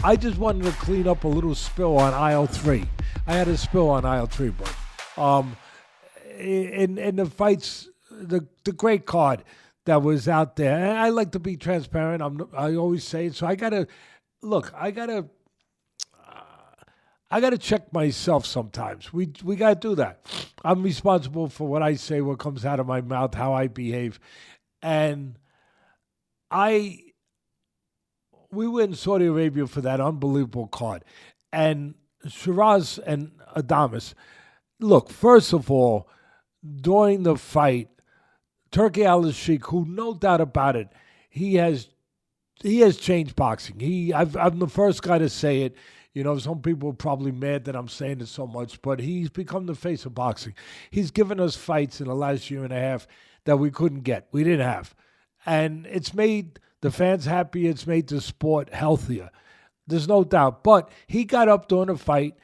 I just wanted to clean up a little spill on aisle 3. I had a spill on aisle 3, but in the fights, the great card that was out there, and I like to be transparent. I always say it, so I gotta look. I gotta check myself sometimes. We gotta do that. I'm responsible for what I say, what comes out of my mouth, how I behave, and I we were in Saudi Arabia for that unbelievable card, and Shiraz and Adames. Look, first of all, during the fight, Turkey Al-Sheikh, who no doubt about it, he has changed boxing. I'm the first guy to say it. You know, some people are probably mad that I'm saying it so much, but he's become the face of boxing. He's given us fights in the last year and a half that we couldn't get. We didn't have. And it's made the fans happy. It's made the sport healthier. There's no doubt. But he got up during the fight.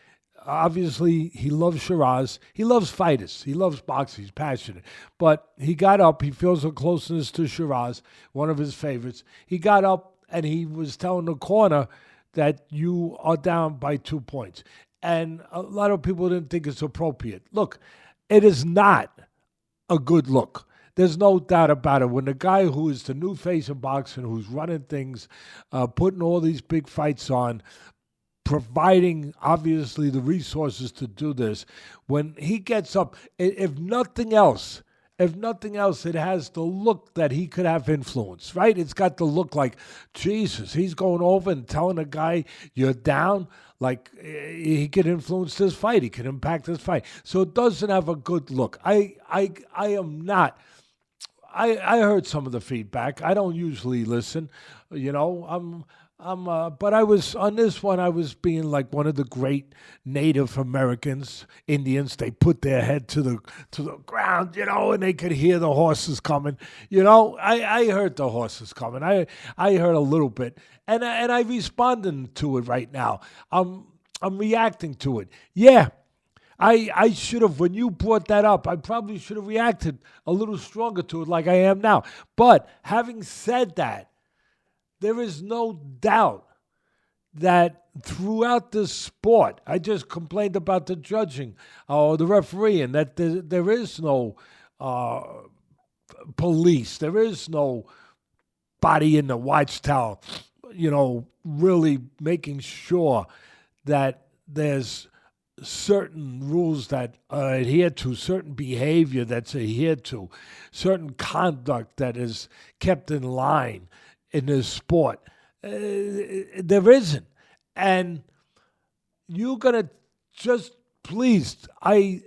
Obviously, he loves Shiraz. He loves fighters. He loves boxing. He's passionate. But he got up. He feels a closeness to Shiraz, one of his favorites. He got up and he was telling the corner that you are down by 2 points. And a lot of people didn't think it's appropriate. Look, it is not a good look. There's no doubt about it. When the guy who is the new face of boxing, who's running things, putting all these big fights on, providing, obviously, the resources to do this, when he gets up, if nothing else, it has the look that he could have influence, right? It's got the look like, Jesus, he's going over and telling a guy, you're down, like he could influence this fight. He could impact this fight. So it doesn't have a good look. I am not. I heard some of the feedback. I don't usually listen, you know. But I was on this one. I was being like one of the great Native Americans, Indians. They put their head to the ground, you know, and they could hear the horses coming. You know, I heard the horses coming. I heard a little bit, and I responded to it right now. I'm reacting to it. Yeah. I should have, when you brought that up, I probably should have reacted a little stronger to it like I am now. But having said that, there is no doubt that throughout this sport, I just complained about the judging or the refereeing, that there is no police, there is no body in the watchtower, you know, really making sure that there's certain rules that are adhered to, certain behavior that's adhered to, certain conduct that is kept in line in this sport. There isn't. And you're going to just, please, I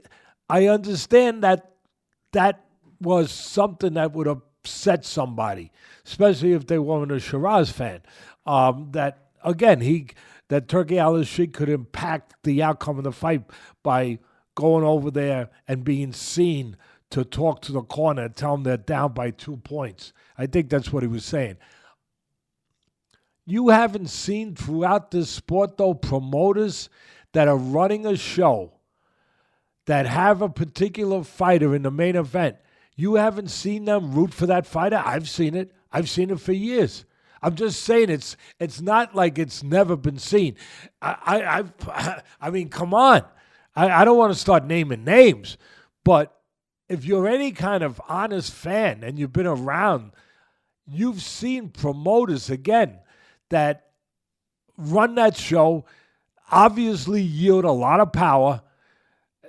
understand that was something that would upset somebody, especially if they weren't a Shiraz fan. That, again, that Turkey Al-Sheikh could impact the outcome of the fight by going over there and being seen to talk to the corner and tell them they're down by 2 points. I think that's what he was saying. You haven't seen throughout this sport, though, promoters that are running a show that have a particular fighter in the main event. You haven't seen them root for that fighter? I've seen it. I've seen it for years. I'm just saying it's not like it's never been seen. I mean, come on. I don't want to start naming names, but if you're any kind of honest fan and you've been around, you've seen promoters, again, that run that show, obviously yield a lot of power.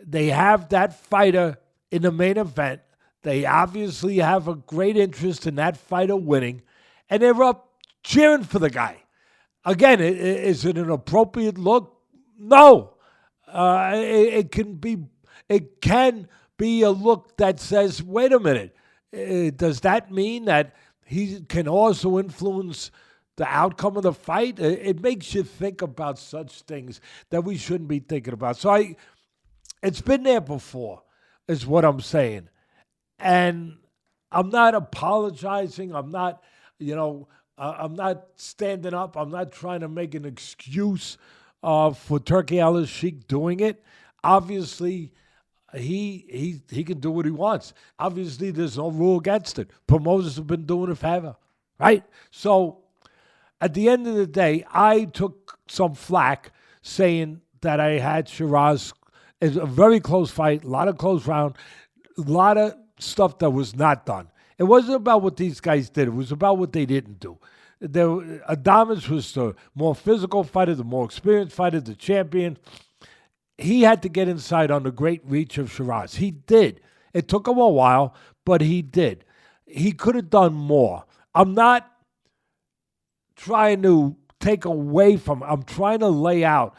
They have that fighter in the main event. They obviously have a great interest in that fighter winning, and they're up cheering for the guy. Again, is it an appropriate look? No. It can be a look that says, wait a minute, does that mean that he can also influence the outcome of the fight? It makes you think about such things that we shouldn't be thinking about. So it's been there before, is what I'm saying. And I'm not apologizing. I'm not, I'm not standing up. I'm not trying to make an excuse for Turkey Al-Sheikh doing it. Obviously, he can do what he wants. Obviously, there's no rule against it. Promoters have been doing it forever, right? So at the end of the day, I took some flack saying that I had Sheeraz. It's a very close fight, a lot of close round, a lot of stuff that was not done. It wasn't about what these guys did. It was about what they didn't do. Adames was the more physical fighter, the more experienced fighter, the champion. He had to get inside on the great reach of Sheeraz. He did. It took him a while, but he did. He could have done more. I'm not trying to take away from him. I'm trying to lay out.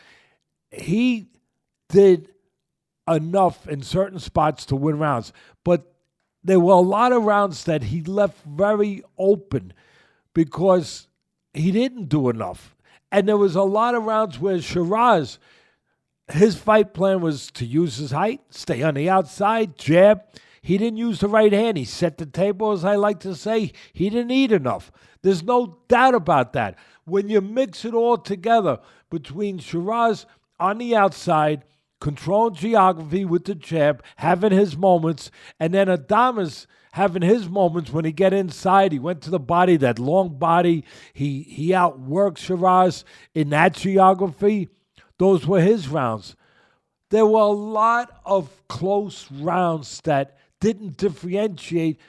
He did enough in certain spots to win rounds, but there were a lot of rounds that he left very open because he didn't do enough. And there was a lot of rounds where Sheeraz, his fight plan was to use his height, stay on the outside, jab. He didn't use the right hand. He set the table, as I like to say. He didn't eat enough. There's no doubt about that. When you mix it all together between Sheeraz on the outside, controlling geography with the jab, having his moments, and then Adames having his moments when he get inside. He went to the body, that long body. He outworked Sheeraz in that geography. Those were his rounds. There were a lot of close rounds that didn't differentiate,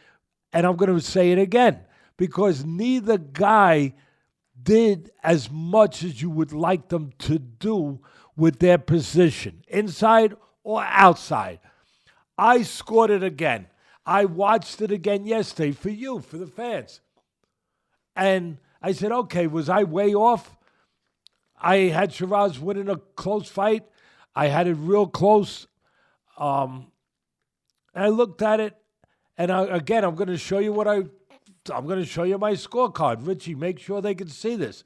and I'm going to say it again, because neither guy did as much as you would like them to do with their position, inside or outside. I scored it again. I watched it again yesterday for you, for the fans. And I said, okay, was I way off? I had Sheeraz winning a close fight. I had it real close. And I looked at it, and I'm going to show you I'm going to show you my scorecard. Richie, make sure they can see this.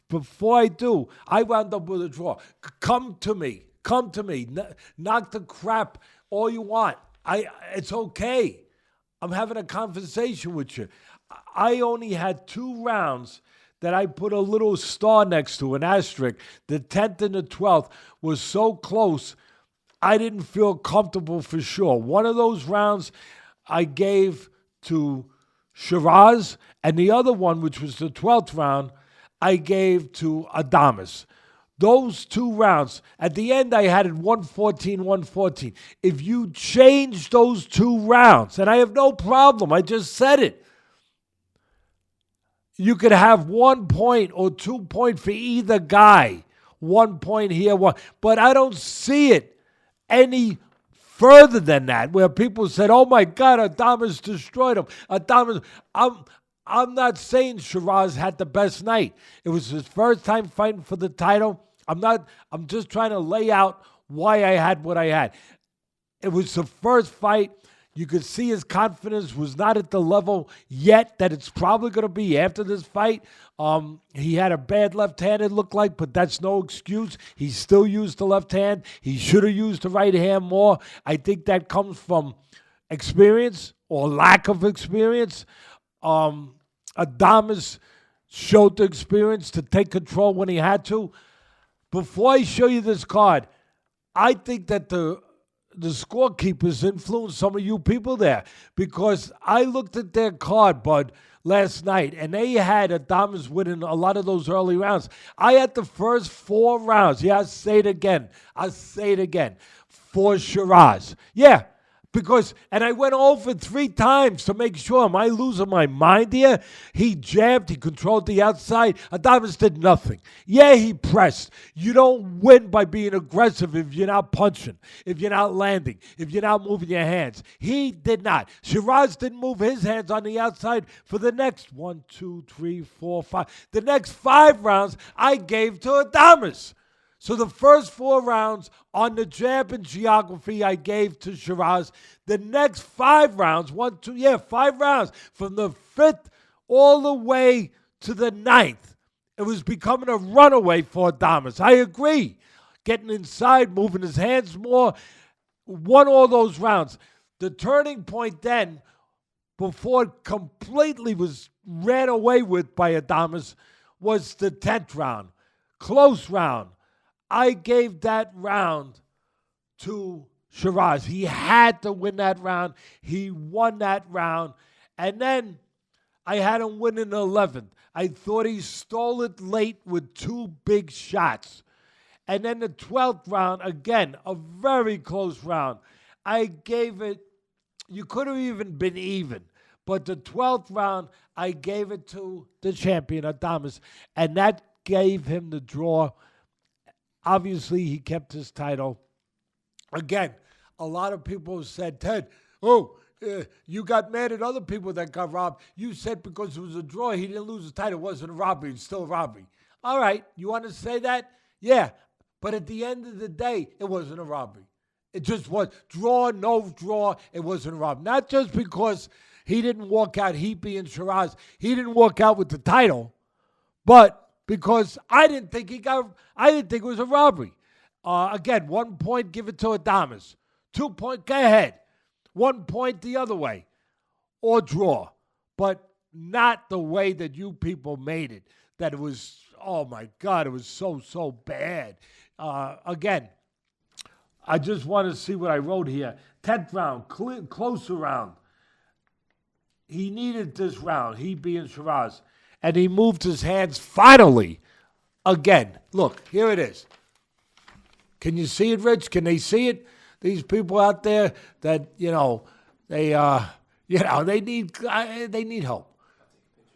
Before I do, I wound up with a draw. Come to me. Knock the crap all you want. It's okay. I'm having a conversation with you. I only had 2 rounds that I put a little star next to, an asterisk. The 10th and the 12th was so close, I didn't feel comfortable for sure. One of those rounds I gave to Sheeraz, and the other one, which was the 12th round, I gave to Adames. Those 2 rounds, at the end I had it 114. If you change those 2 rounds, and I have no problem, I just said it, you could have 1 point or 2 points for either guy. 1 point here, one. But I don't see it any further than that, where people said, oh my God, Adames destroyed him. I'm not saying Sheeraz had the best night. It was his first time fighting for the title. I'm just trying to lay out why I had what I had. It was the first fight. You could see his confidence was not at the level yet that it's probably going to be after this fight. He had a bad left hand, it looked like, but that's no excuse. He still used the left hand. He should have used the right hand more. I think that comes from experience or lack of experience. Adames showed the experience to take control when he had to. Before I show you this card, I think that the scorekeepers influenced some of you people there, because I looked at their card, Bud, last night, and they had Adames winning a lot of those early rounds. I had the first 4 rounds. Yeah, I'll say it again. For Sheeraz. Yeah. Because, and I went over 3 times to make sure. Am I losing my mind here? He jabbed. He controlled the outside. Adames did nothing. Yeah, he pressed. You don't win by being aggressive if you're not punching, if you're not landing, if you're not moving your hands. He did not. Sheeraz didn't move his hands on the outside for the next 1, 2, 3, 4, 5. The next 5 rounds I gave to Adames. So the first 4 rounds on the jab and geography I gave to Sheeraz. The next 5 rounds, 5 rounds, from the 5th all the way to the 9th, it was becoming a runaway for Adames. I agree. Getting inside, moving his hands more, won all those rounds. The turning point then, before it completely was ran away with by Adames, was the 10th round. Close round. I gave that round to Sheeraz. He had to win that round. He won that round. And then I had him win in the 11th. I thought he stole it late with 2 big shots. And then the 12th round, again, a very close round. I gave it, you could have even been even. But the 12th round, I gave it to the champion, Adames, and that gave him the draw. Obviously, he kept his title. Again, a lot of people said, Ted, you got mad at other people that got robbed. You said because it was a draw, he didn't lose his title. It wasn't a robbery. It's still a robbery. All right, you want to say that? Yeah, but at the end of the day, it wasn't a robbery. It just was draw, no draw. It wasn't a robbery. Not just because he didn't walk out, he being Sheeraz, he didn't walk out with the title, but because I didn't think it was a robbery. Again, 1 point, give it to Adames. 2 point, go ahead. 1 point the other way, or draw, but not the way that you people made it. That it was, oh my God, it was so bad. Again, I just want to see what I wrote here. 10th round, closer round. He needed this round, he being Sheeraz, and he moved his hands finally. Again, look, here it is. Can you see it, Rich? Can they see it? These people out there that, they need help.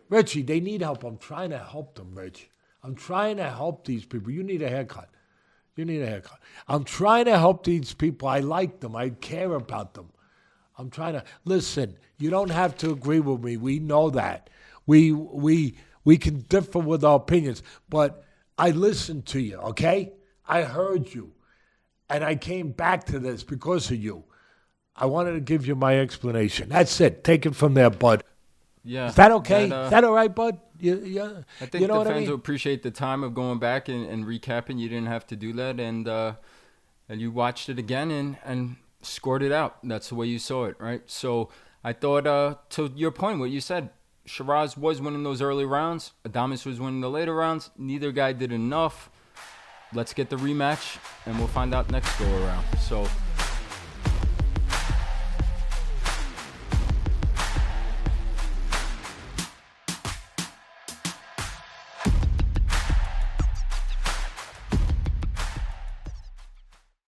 Richie, they need help. I'm trying to help them, Rich. I'm trying to help these people. You need a haircut. I'm trying to help these people. I like them. I care about them. I'm trying to listen. You don't have to agree with me. We know that. We can differ with our opinions, but I listened to you, okay? I heard you, and I came back to this because of you. I wanted to give you my explanation. That's it. Take it from there, bud. Yeah. Is that okay? Is that all right, bud? Yeah. I think the fans will appreciate the time of going back and recapping. You didn't have to do that, and you watched it again and scored it out. That's the way you saw it, right? So I thought, to your point, what you said, Sheeraz was winning those early rounds. Adames was winning the later rounds. Neither guy did enough. Let's get the rematch, and we'll find out next go around. So